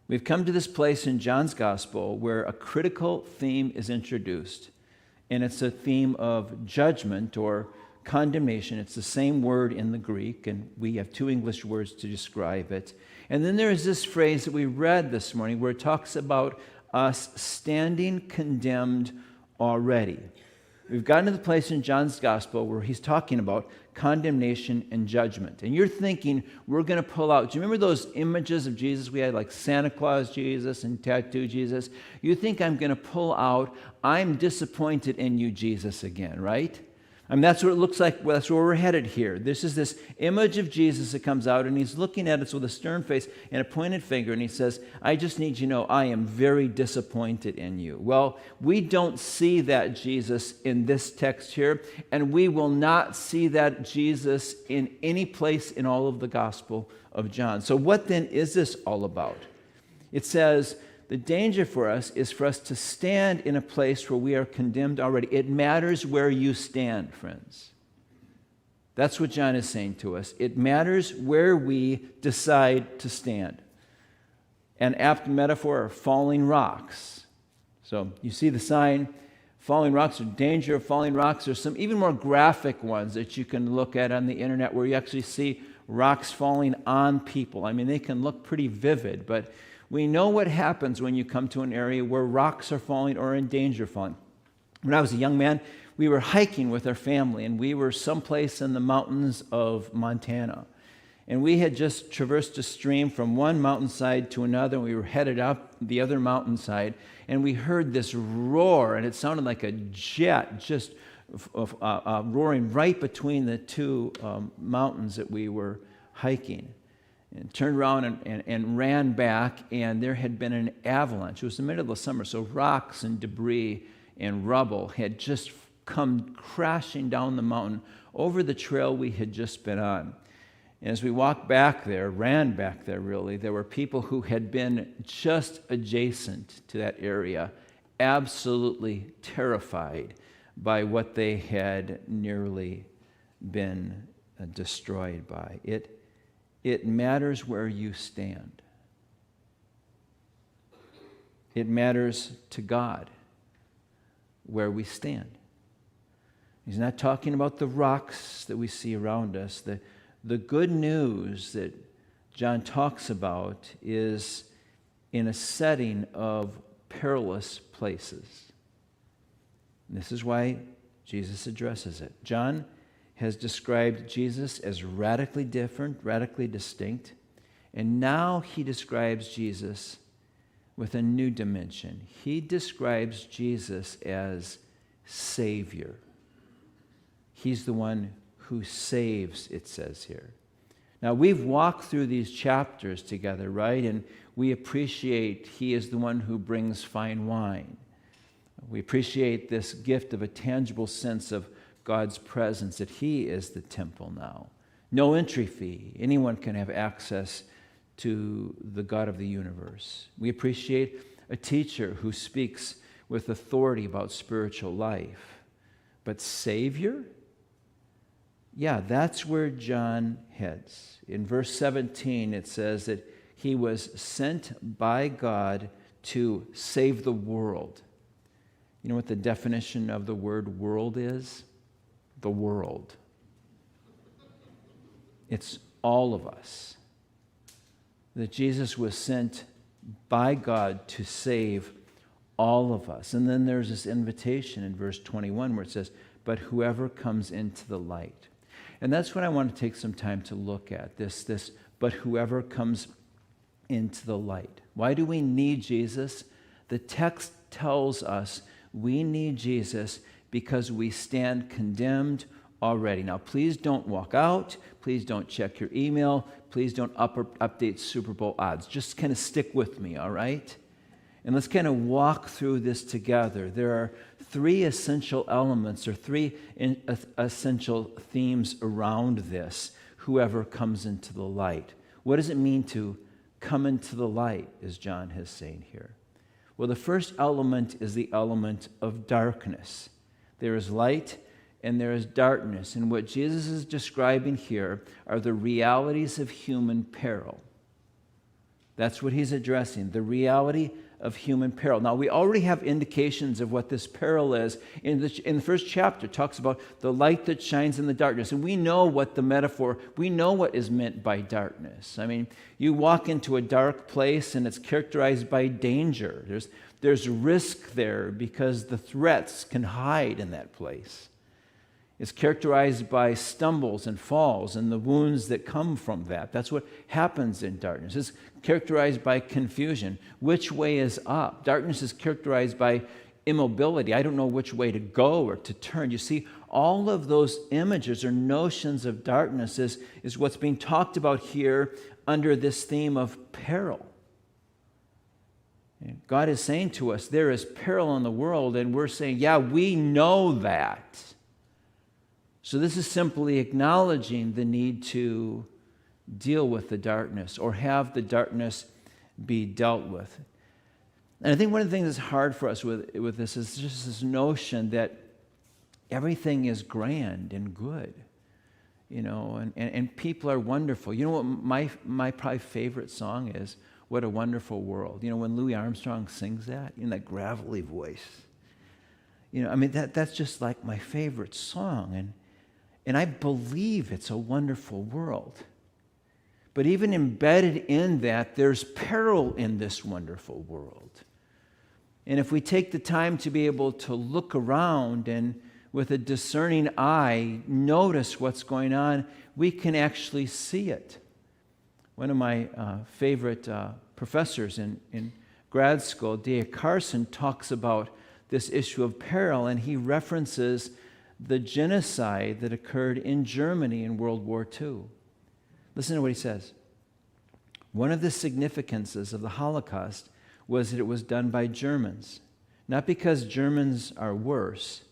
We've come to this place in John's gospel where a critical theme is introduced, and it's a theme of judgment or condemnation. It's the same word in the Greek, and we have two English words to describe it. And then there is this phrase that we read this morning where it talks about us standing condemned already. We've gotten to the place in John's gospel where he's talking about condemnation and judgment. And you're thinking, we're going to pull out. Do you remember those images of Jesus we had, like Santa Claus Jesus and Tattoo Jesus? You think I'm going to pull out, I'm disappointed in you, Jesus, again, right? I mean, that's what it looks like. Well, that's where we're headed here. This is this image of Jesus that comes out, and he's looking at us with a stern face and a pointed finger, and he says, I just need you to know I am very disappointed in you. Well, we don't see that Jesus in this text here, and we will not see that Jesus in any place in all of the Gospel of John. So what then is this all about? It says, the danger for us is for us to stand in a place where we are condemned already. It matters where you stand, friends. That's what John is saying to us. It matters where we decide to stand. An apt metaphor are falling rocks. So you see the sign, falling rocks, or danger of falling rocks. There's some even more graphic ones that you can look at on the internet where you actually see rocks falling on people. I mean, they can look pretty vivid, but we know what happens when you come to an area where rocks are falling or in danger of falling. When I was a young man, we were hiking with our family, and we were someplace in the mountains of Montana. And we had just traversed a stream from one mountainside to another, and we were headed up the other mountainside, and we heard this roar, and it sounded like a jet just roaring right between the two mountains that we were hiking. And turned around and ran back, and there had been an avalanche. It was the middle of the summer, so rocks and debris and rubble had just come crashing down the mountain over the trail we had just been on. And as we walked back there, ran back there really, there were people who had been just adjacent to that area, absolutely terrified by what they had nearly been destroyed by. It matters where you stand. It matters to God where we stand. He's not talking about the rocks that we see around us. The good news that John talks about is in a setting of perilous places. And this is why Jesus addresses it. John has described Jesus as radically different, radically distinct. And now he describes Jesus with a new dimension. He describes Jesus as Savior. He's the one who saves, it says here. Now, we've walked through these chapters together, right? And we appreciate he is the one who brings fine wine. We appreciate this gift of a tangible sense of God's presence, that he is the temple now. No entry fee. Anyone can have access to the God of the universe. We appreciate a teacher who speaks with authority about spiritual life. But Savior? Yeah, that's where John heads. In verse 17, it says that he was sent by God to save the world. You know what the definition of the word world is? The world. It's all of us. That Jesus was sent by God to save all of us. And then there's this invitation in verse 21 where it says, but whoever comes into the light. And that's what I want to take some time to look at, this but whoever comes into the light. Why do we need Jesus? The text tells us we need Jesus because we stand condemned already. Now, please don't walk out. Please don't check your email. Please don't update Super Bowl odds. Just kind of stick with me, all right? And let's kind of walk through this together. There are three essential elements or three essential themes around this. Whoever comes into the light. What does it mean to come into the light, as John is saying here? Well, the first element is the element of darkness. There is light and there is darkness. And what Jesus is describing here are the realities of human peril. That's what he's addressing, the reality of human peril. Now, we already have indications of what this peril is. In the first chapter, it talks about the light that shines in the darkness. And we know what the metaphor, we know what is meant by darkness. I mean, you walk into a dark place and it's characterized by danger. There's risk there because the threats can hide in that place. It's characterized by stumbles and falls and the wounds that come from that. That's what happens in darkness. It's characterized by confusion. Which way is up? Darkness is characterized by immobility. I don't know which way to go or to turn. You see, all of those images or notions of darkness is what's being talked about here under this theme of peril. God is saying to us, there is peril in the world, and we're saying, yeah, we know that. So this is simply acknowledging the need to deal with the darkness or have the darkness be dealt with. And I think one of the things that's hard for us with this is just this notion that everything is grand and good, and people are wonderful. You know what my probably favorite song is? What a Wonderful World. When Louis Armstrong sings that in that gravelly voice. That's just like my favorite song. And I believe it's a wonderful world. But even embedded in that, there's peril in this wonderful world. And if we take the time to be able to look around and with a discerning eye, notice what's going on, we can actually see it. One of my favorite professors in grad school, D.A. Carson, talks about this issue of peril, and he references the genocide that occurred in Germany in World War II. Listen to what he says. One of the significances of the Holocaust was that it was done by Germans, not because Germans are worse,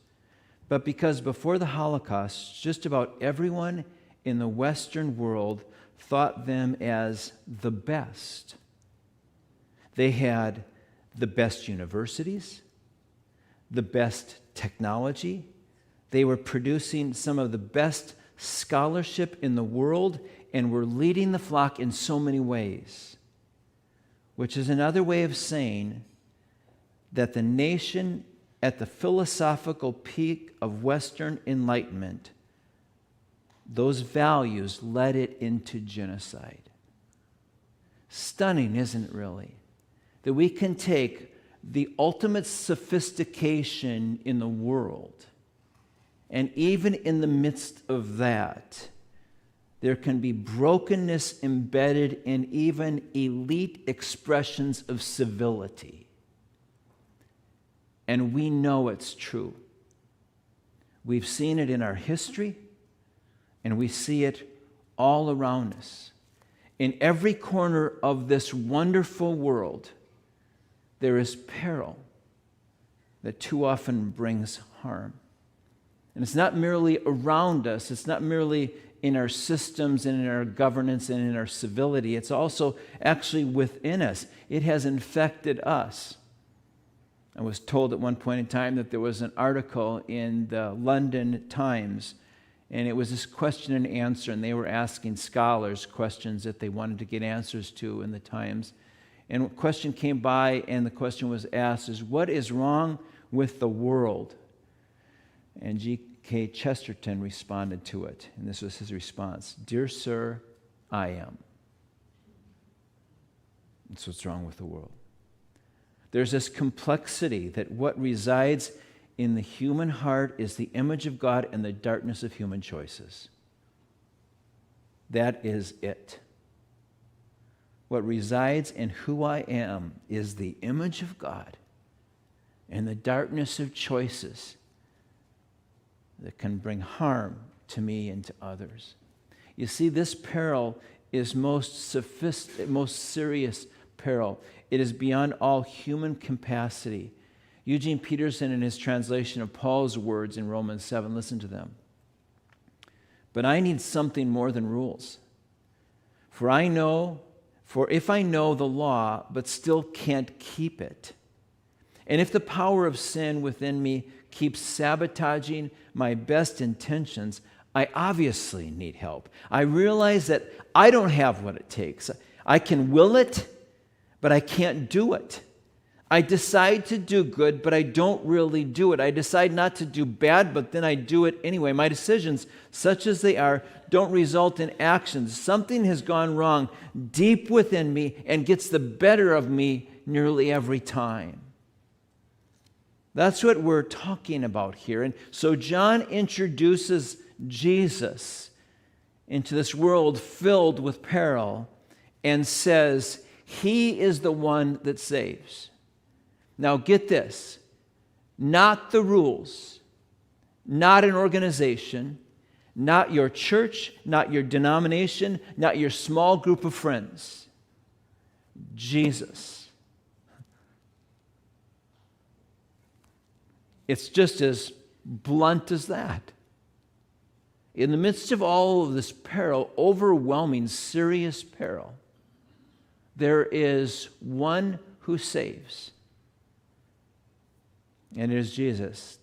but because before the Holocaust, just about everyone in the Western world thought them as the best. They had the best universities, the best technology. They were producing some of the best scholarship in the world and were leading the flock in so many ways, which is another way of saying that the nation at the philosophical peak of Western enlightenment, those values led it into genocide. Stunning, isn't it really? That we can take the ultimate sophistication in the world, and even in the midst of that, there can be brokenness embedded in even elite expressions of civility. And we know it's true. We've seen it in our history, and we see it all around us. In every corner of this wonderful world, there is peril that too often brings harm. And it's not merely around us, it's not merely in our systems and in our governance and in our civility, it's also actually within us. It has infected us. I was told at one point in time that there was an article in the London Times, and it was this question and answer, and they were asking scholars questions that they wanted to get answers to in the Times. And a question came by, and the question was asked is, what is wrong with the world? And G.K. Chesterton responded to it, and this was his response. Dear sir, I am. That's what's wrong with the world. There's this complexity that what resides in the human heart is the image of God and the darkness of human choices. That is it. What resides in who I am is the image of God and the darkness of choices that can bring harm to me and to others. You see, this peril is most serious peril. It is beyond all human capacity. Eugene Peterson, in his translation of Paul's words in Romans 7, listen to them. But I need something more than rules. For if I know the law, but still can't keep it, and if the power of sin within me keeps sabotaging my best intentions, I obviously need help. I realize that I don't have what it takes. I can will it, but I can't do it. I decide to do good, but I don't really do it. I decide not to do bad, but then I do it anyway. My decisions, such as they are, don't result in actions. Something has gone wrong deep within me and gets the better of me nearly every time. That's what we're talking about here. And so John introduces Jesus into this world filled with peril and says, He is the one that saves. Now get this, not the rules, not an organization, not your church, not your denomination, not your small group of friends. Jesus. It's just as blunt as that. In the midst of all of this peril, overwhelming, serious peril, there is one who saves. And it is Jesus.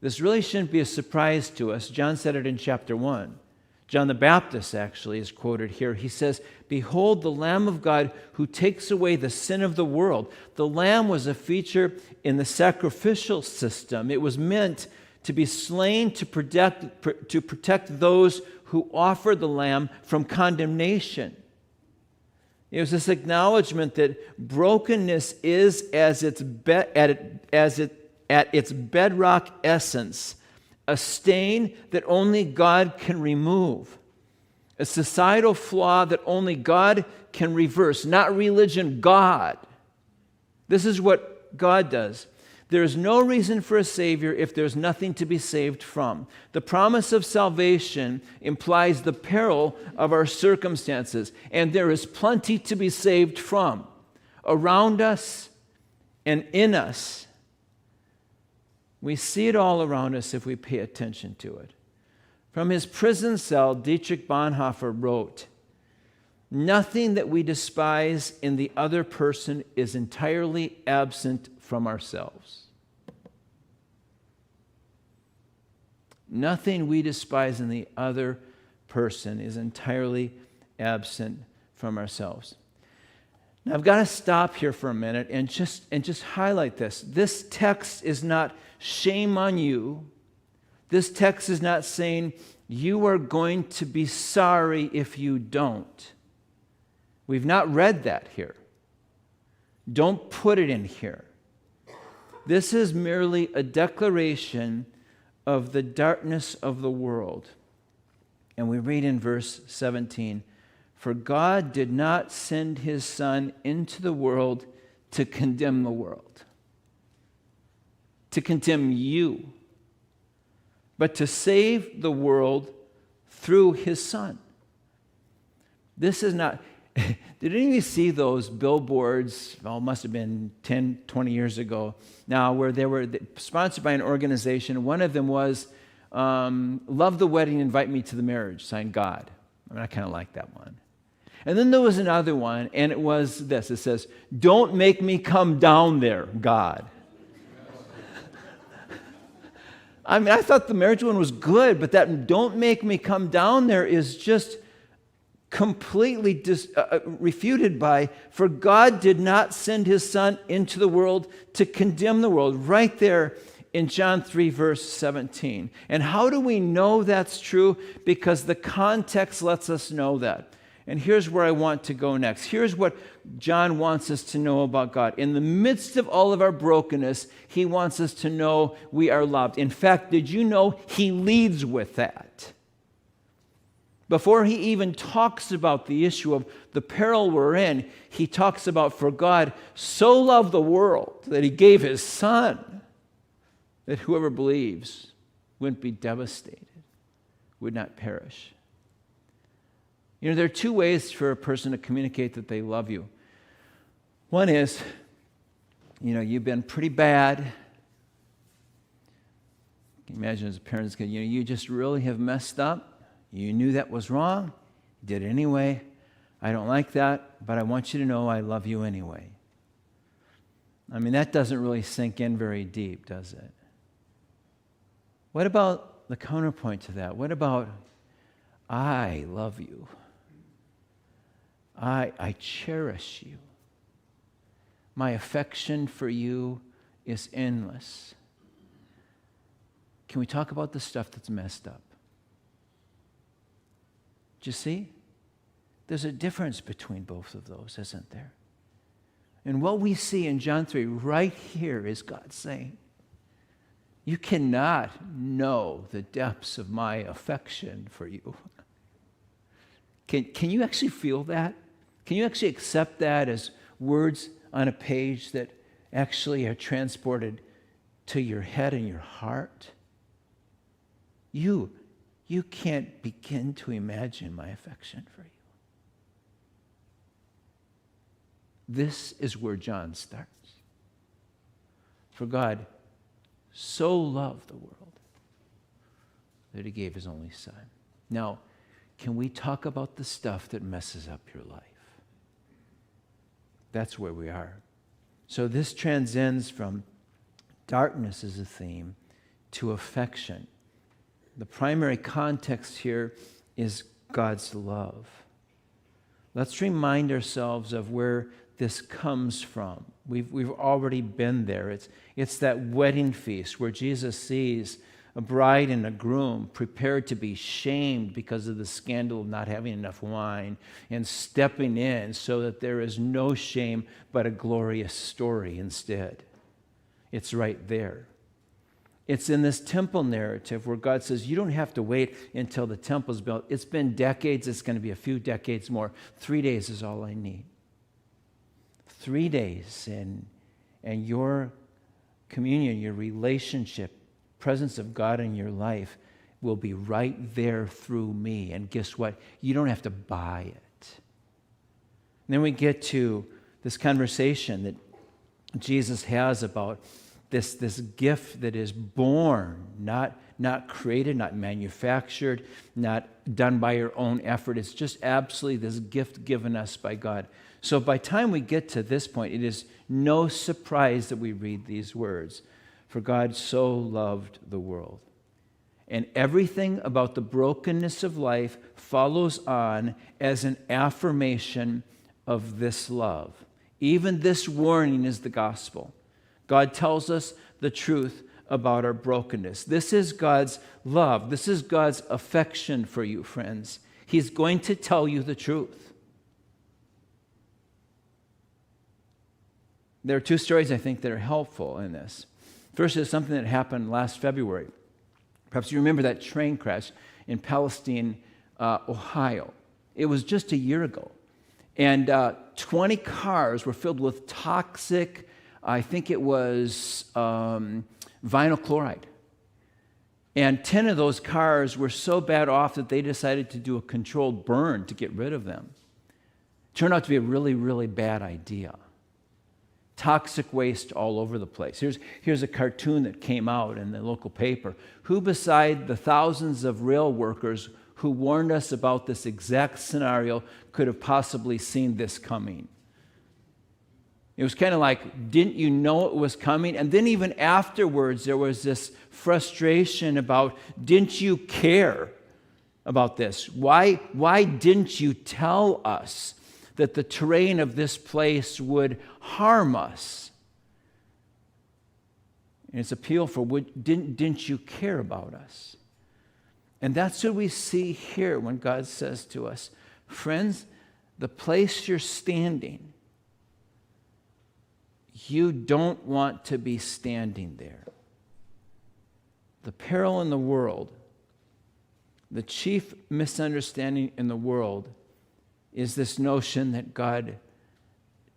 This really shouldn't be a surprise to us. John said it in chapter 1. John the Baptist actually is quoted here. He says, "Behold the Lamb of God who takes away the sin of the world." The lamb was a feature in the sacrificial system. It was meant to be slain to protect those who offered the lamb from condemnation. It was this acknowledgement that brokenness is at its bedrock essence, a stain that only God can remove, a societal flaw that only God can reverse, not religion, God. This is what God does. There is no reason for a Savior if there's nothing to be saved from. The promise of salvation implies the peril of our circumstances, and there is plenty to be saved from, around us and in us. We see it all around us if we pay attention to it. From his prison cell, Dietrich Bonhoeffer wrote, "Nothing that we despise in the other person is entirely absent from ourselves." Nothing we despise in the other person is entirely absent from ourselves. Now, I've got to stop here for a minute and just highlight this. This text is not shame on you. This text is not saying you are going to be sorry if you don't. We've not read that here. Don't put it in here. This is merely a declaration of the darkness of the world. And we read in verse 17, "For God did not send his Son into the world to condemn the world, to condemn you, but to save the world through his Son." This is not... Did any of you see those billboards, it must have been 10, 20 years ago now, where they were sponsored by an organization. One of them was, "Love the wedding, invite me to the marriage," signed God. I mean, I kind of like that one. And then there was another one, and it was this. It says, "Don't make me come down there, God." I mean, I thought the marriage one was good, but that "don't make me come down there" is just completely refuted by, "For God did not send his Son into the world to condemn the world," right there in John 3, verse 17. And how do we know that's true? Because the context lets us know that. And here's where I want to go next. Here's what John wants us to know about God. In the midst of all of our brokenness, he wants us to know we are loved. In fact, did you know he leads with that? Before he even talks about the issue of the peril we're in, he talks about, "For God so loved the world that he gave his Son, that whoever believes wouldn't be devastated, would not perish." You know, there are two ways for a person to communicate that they love you. One is, you've been pretty bad. Can you imagine as a parent, you just really have messed up. You knew that was wrong. You did it anyway. I don't like that, but I want you to know I love you anyway. I mean, that doesn't really sink in very deep, does it? What about the counterpoint to that? What about, "I love you. I cherish you. My affection for you is endless. Can we talk about the stuff that's messed up? Do you see? There's a difference between both of those, isn't there? And what we see in John 3 right here is God saying, you cannot know the depths of my affection for you. Can you actually feel that? Can you actually accept that as words on a page that actually are transported to your head and your heart? You can't begin to imagine my affection for you. This is where John starts. For God so loved the world that he gave his only Son. Now, can we talk about the stuff that messes up your life? That's where we are. So this transcends from darkness as a theme to affection. The primary context here is God's love. Let's remind ourselves of where this comes from. We've already been there. It's that wedding feast where Jesus sees a bride and a groom prepared to be shamed because of the scandal of not having enough wine, and stepping in so that there is no shame but a glorious story instead. It's right there. It's in this temple narrative where God says, you don't have to wait until the temple's built. It's been decades. It's going to be a few decades more. 3 days is all I need. 3 days, and your communion, your relationship, presence of God in your life will be right there through me. And guess what? You don't have to buy it. And then we get to this conversation that Jesus has about this gift that is born, not created, not manufactured, not done by your own effort. It's just absolutely this gift given us by God. So by the time we get to this point, it is no surprise that we read these words. For God so loved the world. And everything about the brokenness of life follows on as an affirmation of this love. Even this warning is the gospel. God tells us the truth about our brokenness. This is God's love. This is God's affection for you, friends. He's going to tell you the truth. There are two stories, I think, that are helpful in this. First is something that happened last February. Perhaps you remember that train crash in Palestine, Ohio. It was just a year ago. And 20 cars were filled with toxic, I think it was vinyl chloride. And 10 of those cars were so bad off that they decided to do a controlled burn to get rid of them. Turned out to be a really, really bad idea. Toxic waste all over the place. Here's a cartoon that came out in the local paper. Who beside the thousands of rail workers who warned us about this exact scenario could have possibly seen this coming? It was kind of like, didn't you know it was coming? And then even afterwards, there was this frustration about, didn't you care about this? Why didn't you tell us that the terrain of this place would harm us? And it's appeal for, didn't you care about us? And that's what we see here when God says to us, friends, the place you're standing, you don't want to be standing there. The peril in the world, the chief misunderstanding in the world is this notion that God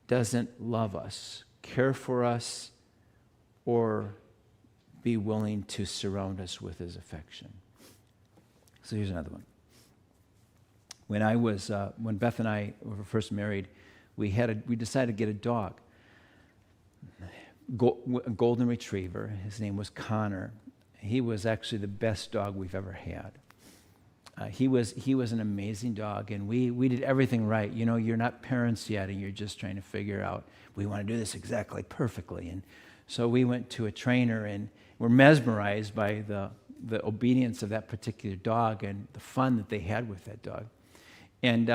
doesn't love us, care for us, or be willing to surround us with his affection. So here's another one. When Beth and I were first married, we decided to get a dog, a golden retriever. His name was Connor. He was actually the best dog we've ever had. He was an amazing dog, and we did everything right. You know, you're not parents yet, and you're just trying to figure out, we want to do this exactly perfectly. And so we went to a trainer, and were mesmerized by the obedience of that particular dog and the fun that they had with that dog. And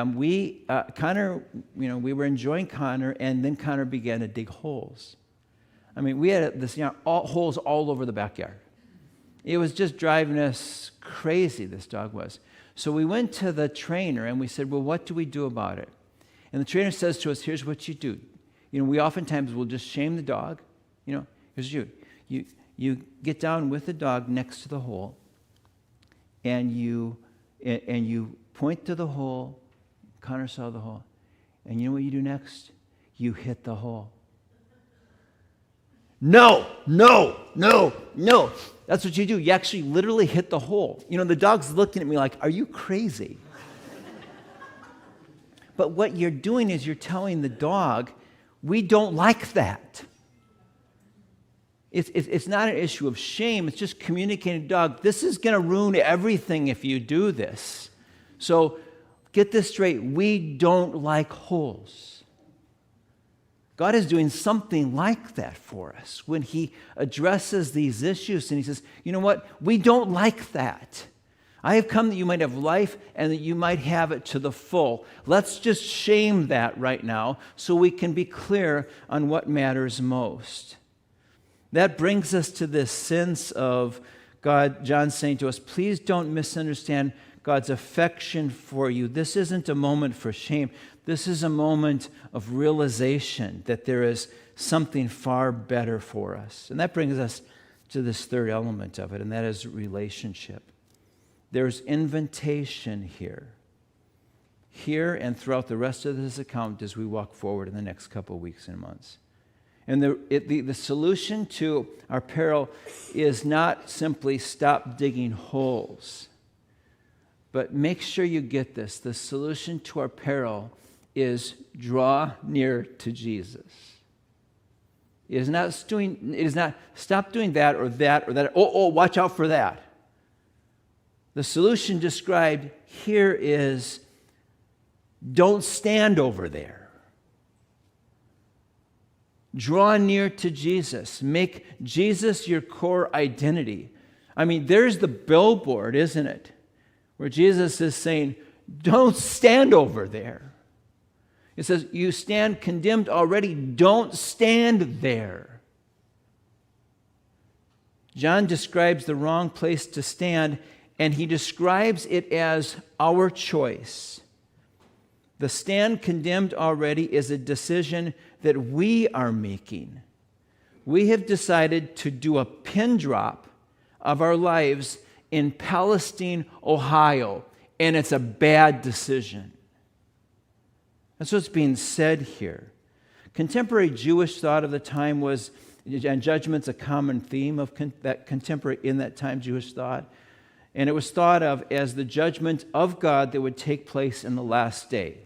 Connor, we were enjoying Connor, and then Connor began to dig holes. I mean, we had holes all over the backyard. It was just driving us crazy, this dog was. So we went to the trainer, and we said, well, what do we do about it? And the trainer says to us, here's what you do. We oftentimes will just shame the dog. Here's what you get down with the dog next to the hole, and you point to the hole. Connor saw the hole. And you know what you do next? You hit the hole. No. That's what you do. You actually literally hit the hole. The dog's looking at me like, are you crazy? But what you're doing is you're telling the dog, we don't like that. It's not an issue of shame. It's just communicating to the dog, this is going to ruin everything if you do this. So get this straight. We don't like holes. God is doing something like that for us when he addresses these issues and he says, you know what? We don't like that. I have come that you might have life and that you might have it to the full. Let's just shame that right now so we can be clear on what matters most. That brings us to this sense of God, John saying to us, please don't misunderstand God's affection for you. This isn't a moment for shame. This is a moment of realization that there is something far better for us. And that brings us to this third element of it, and that is relationship. There's invitation here and throughout the rest of this account as we walk forward in the next couple of weeks and months. And the solution to our peril is not simply stop digging holes, but make sure you get this. The solution to our peril is draw near to Jesus. It is not stop doing that or that or that. Oh, watch out for that. The solution described here is don't stand over there. Draw near to Jesus. Make Jesus your core identity. I mean, there's the billboard, isn't it? Where Jesus is saying, don't stand over there. It says, you stand condemned already. Don't stand there. John describes the wrong place to stand, and he describes it as our choice. The stand condemned already is a decision that we are making. We have decided to do a pin drop of our lives in Palestine, Ohio, and it's a bad decision. That's what's being said here. Contemporary Jewish thought of the time was, and judgment's a common theme of that contemporary in that time Jewish thought, and it was thought of as the judgment of God that would take place in the last day.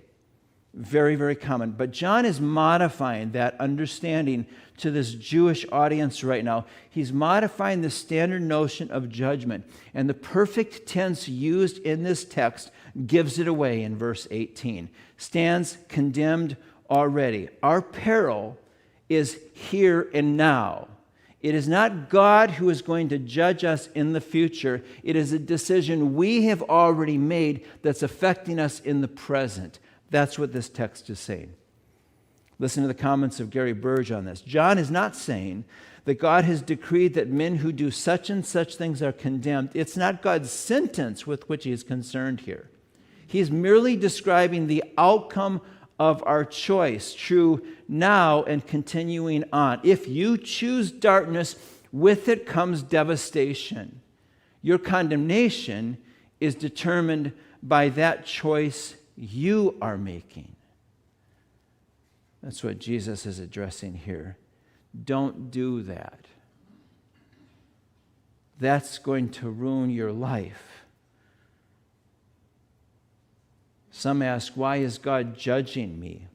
Very, very common. But John is modifying that understanding to this Jewish audience right now. He's modifying the standard notion of judgment. And the perfect tense used in this text gives it away in verse 18. Stands condemned already. Our peril is here and now. It is not God who is going to judge us in the future. It is a decision we have already made that's affecting us in the present. That's what this text is saying. Listen to the comments of Gary Burge on this. John is not saying that God has decreed that men who do such and such things are condemned. It's not God's sentence with which he is concerned here. He's merely describing the outcome of our choice, true now and continuing on. If you choose darkness, with it comes devastation. Your condemnation is determined by that choice you are making. That's what Jesus is addressing here. Don't do that. That's going to ruin your life. Some ask, why is God judging me?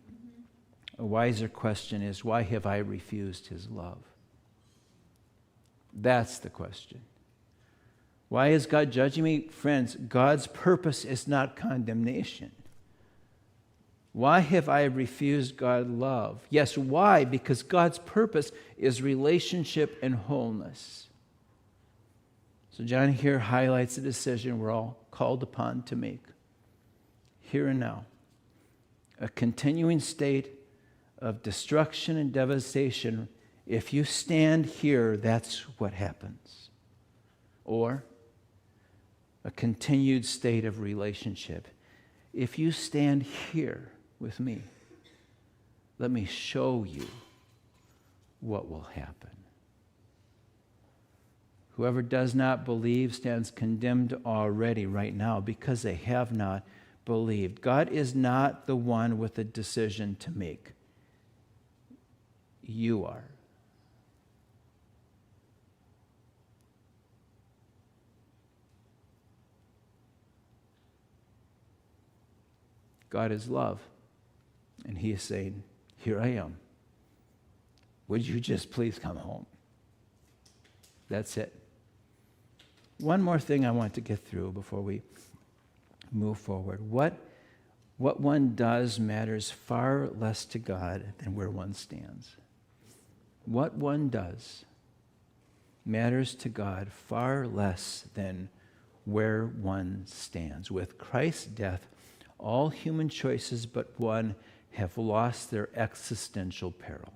A wiser question is, why have I refused his love? That's the question. Why is God judging me? Friends, God's purpose is not condemnation. Why have I refused God's love? Yes, why? Because God's purpose is relationship and wholeness. So John here highlights a decision we're all called upon to make. here and now. A continuing state of destruction and devastation. If you stand here, that's what happens. Or a continued state of relationship. If you stand here with me, let me show you what will happen. Whoever does not believe stands condemned already right now because they have not believed. God is not the one with a decision to make. You are. God is love, and he is saying, here I am. Would you just please come home? That's it. One more thing I want to get through before we move forward. What one does matters far less to God than where one stands. What one does matters to God far less than where one stands. With Christ's death, all human choices but one have lost their existential peril.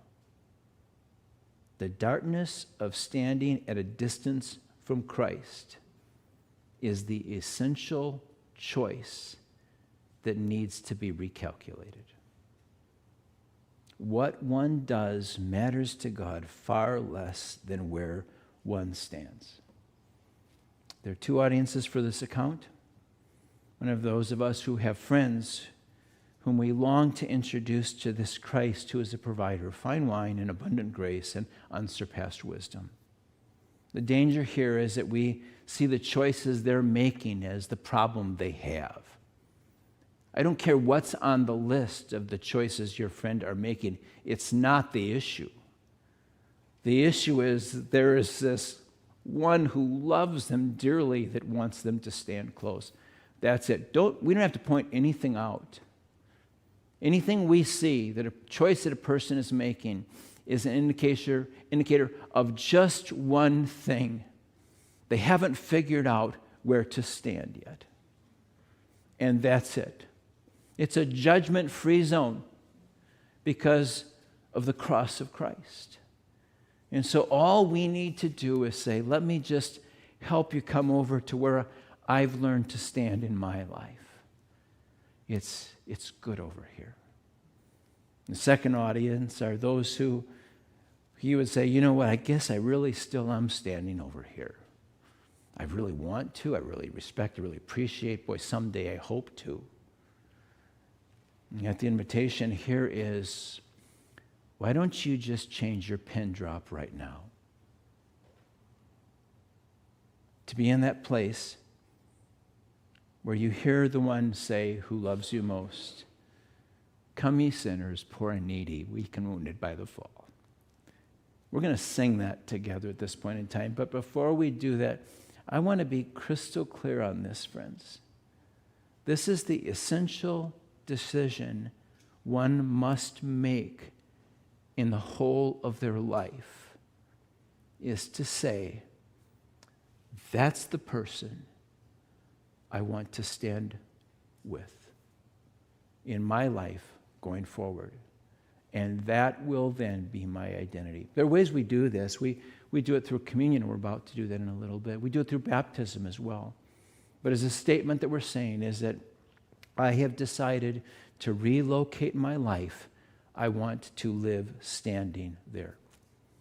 The darkness of standing at a distance from Christ is the essential choice that needs to be recalculated. What one does matters to God far less than where one stands. There are two audiences for this account. One of those of us who have friends whom we long to introduce to this Christ who is a provider of fine wine and abundant grace and unsurpassed wisdom. The danger here is that we see the choices they're making as the problem they have. I don't care what's on the list of the choices your friend are making. It's not the issue. The issue is there is this one who loves them dearly that wants them to stand close. That's it. We don't have to point anything out. Anything we see that a choice that a person is making is an indicator of just one thing. They haven't figured out where to stand yet. And that's it. It's a judgment-free zone because of the cross of Christ. And so all we need to do is say, let me just help you come over to where I've learned to stand in my life. It's good over here. The second audience are those who he would say, you know what, I guess I really still am standing over here. I really want to, I really respect, I really appreciate, boy, someday I hope to. And yet the invitation here is, why don't you just change your pin drop right now? To be in that place where you hear the one say who loves you most, come ye sinners, poor and needy, weak and wounded by the fall. We're going to sing that together at this point in time, but before we do that, I want to be crystal clear on this, friends. This is the essential decision one must make in the whole of their life, is to say, that's the person I want to stand with in my life going forward. And that will then be my identity. There are ways we do this. We do it through communion, and we're about to do that in a little bit. We do it through baptism as well. But as a statement that we're saying is that I have decided to relocate my life. I want to live standing there.